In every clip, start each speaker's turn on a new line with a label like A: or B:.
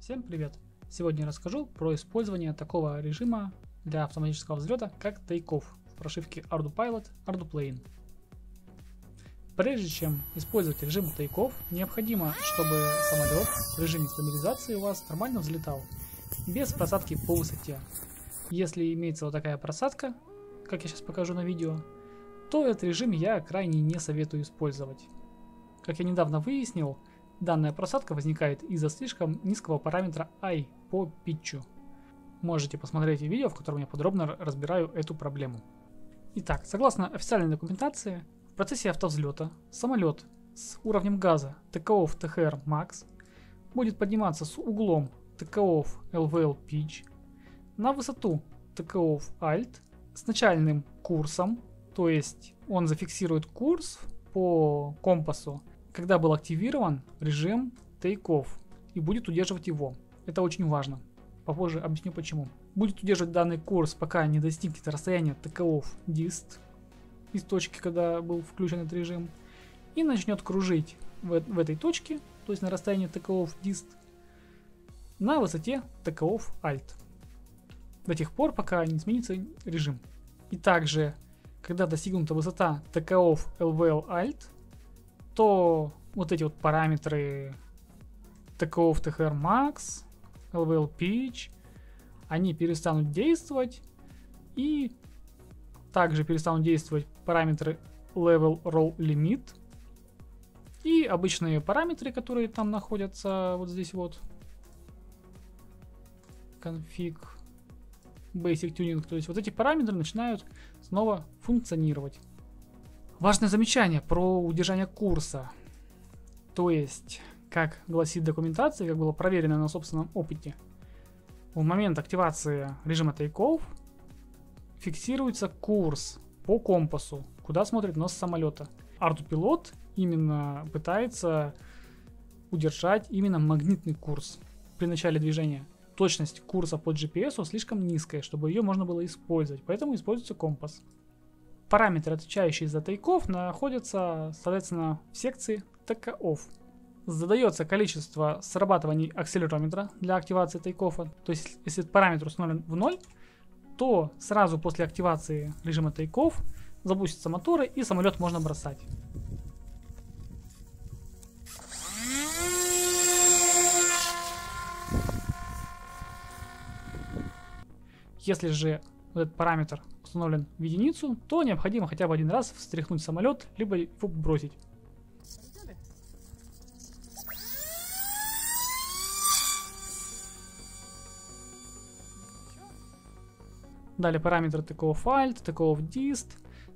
A: Всем привет! Сегодня я расскажу про использование такого режима для автоматического взлета, как Take-Off в прошивке ArduPilot ArduPlane. Прежде чем использовать режим Take-Off, необходимо, чтобы самолет в режиме стабилизации у вас нормально взлетал, без просадки по высоте. Если имеется вот такая просадка, как я сейчас покажу на видео, то этот режим я крайне не советую использовать. Как я недавно выяснил, данная просадка возникает из-за слишком низкого параметра I по питчу. Можете посмотреть видео, в котором я подробно разбираю эту проблему. Итак, согласно официальной документации, в процессе автовзлета самолет с уровнем газа Takeoff THR Max будет подниматься с углом Takeoff LVL Pitch на высоту Takeoff Alt с начальным курсом, то есть он зафиксирует курс по компасу, когда был активирован режим Take-Off, и будет удерживать его. Это очень важно. Попозже объясню почему. Будет удерживать данный курс, пока не достигнет расстояния Take-Off Dist из точки, когда был включен этот режим, и начнет кружить в этой точке, то есть на расстоянии Take-Off Dist, на высоте Take-Off Alt. До тех пор, пока не сменится режим. И также, когда достигнута высота Take-Off LVL Alt, то вот эти вот параметры Takeoff THR Max, LVL Pitch, они перестанут действовать, и также перестанут действовать параметры Level Roll Limit и обычные параметры, которые там находятся вот здесь вот. Config, Basic Tuning, то есть вот эти параметры начинают снова функционировать. Важное замечание про удержание курса. То есть, как гласит документация, как было проверено на собственном опыте, в момент активации режима Take-Off фиксируется курс по компасу, куда смотрит нос самолета. ArduPilot именно пытается удержать именно магнитный курс при начале движения. Точность курса по GPS слишком низкая, чтобы ее можно было использовать, поэтому используется компас. Параметры, отвечающие за Take-Off, находятся, соответственно, в секции Take-Off. Задается количество срабатываний акселерометра для активации Take-Off. То есть, если параметр установлен в 0, то сразу после активации режима Take-Off запустятся моторы и самолет можно бросать. Если же этот параметр установлен в единицу, то необходимо хотя бы один раз встряхнуть самолет, либо его бросить. Далее параметры Take-Off Alt, Take-Off Dist.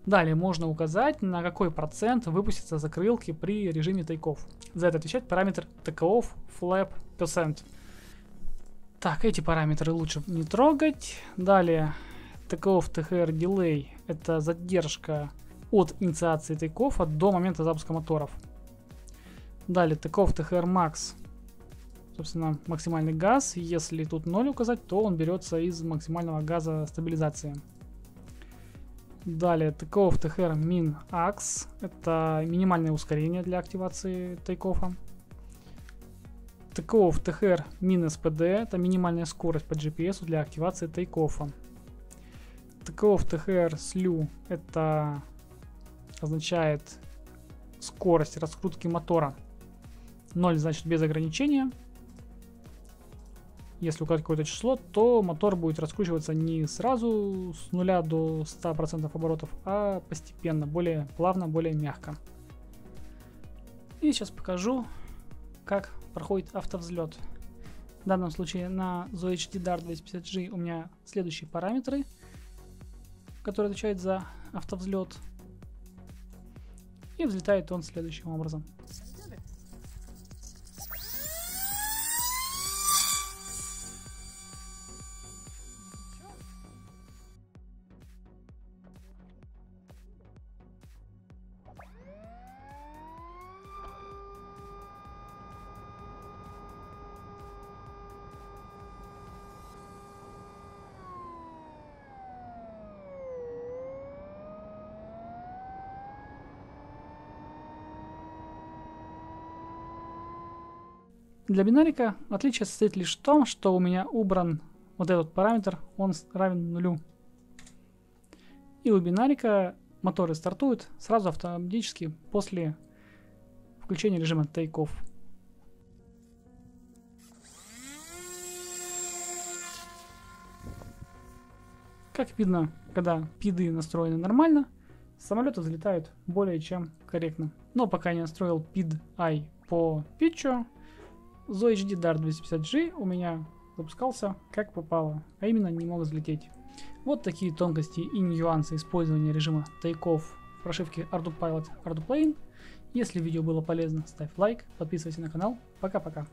A: Далее можно указать, на какой процент выпустятся закрылки при режиме Take-Off. За это отвечает параметр Take-Off Flap Percent. Так, эти параметры лучше не трогать. Далее Take-Off THR Delay — это задержка от инициации Take-Off до момента запуска моторов. Далее Take-Off THR Max, собственно, максимальный газ. Если тут 0 указать, то он берется из максимального газа стабилизации. Далее Take-Off THR Min Ax — это минимальное ускорение для активации Take-Off. Take-Off THR Min SPD — это минимальная скорость по GPS для активации Take-Off. Take-Off THR Slew — это означает скорость раскрутки мотора. 0 значит без ограничения. Если указать какое-то число, то мотор будет раскручиваться не сразу с 0 до 100% оборотов, а постепенно, более плавно, более мягко. И сейчас покажу, как проходит автовзлет. В данном случае на Zoe HD Dart 250G у меня следующие параметры, которые отвечают за автовзлет. И взлетает он следующим образом. Для бинарика отличие состоит лишь в том, что у меня убран вот этот параметр, он равен нулю. И у бинарика моторы стартуют сразу автоматически после включения режима Take-Off. Как видно, когда пиды настроены нормально, самолеты взлетают более чем корректно. Но пока я не настроил PID-I по питчу, ZOHD Dart 250G у меня запускался как попало, а именно не мог взлететь. Вот такие тонкости и нюансы использования режима Take-Off в прошивке ArduPilot ArduPlane. Если видео было полезно, ставь лайк, подписывайся на канал. Пока-пока.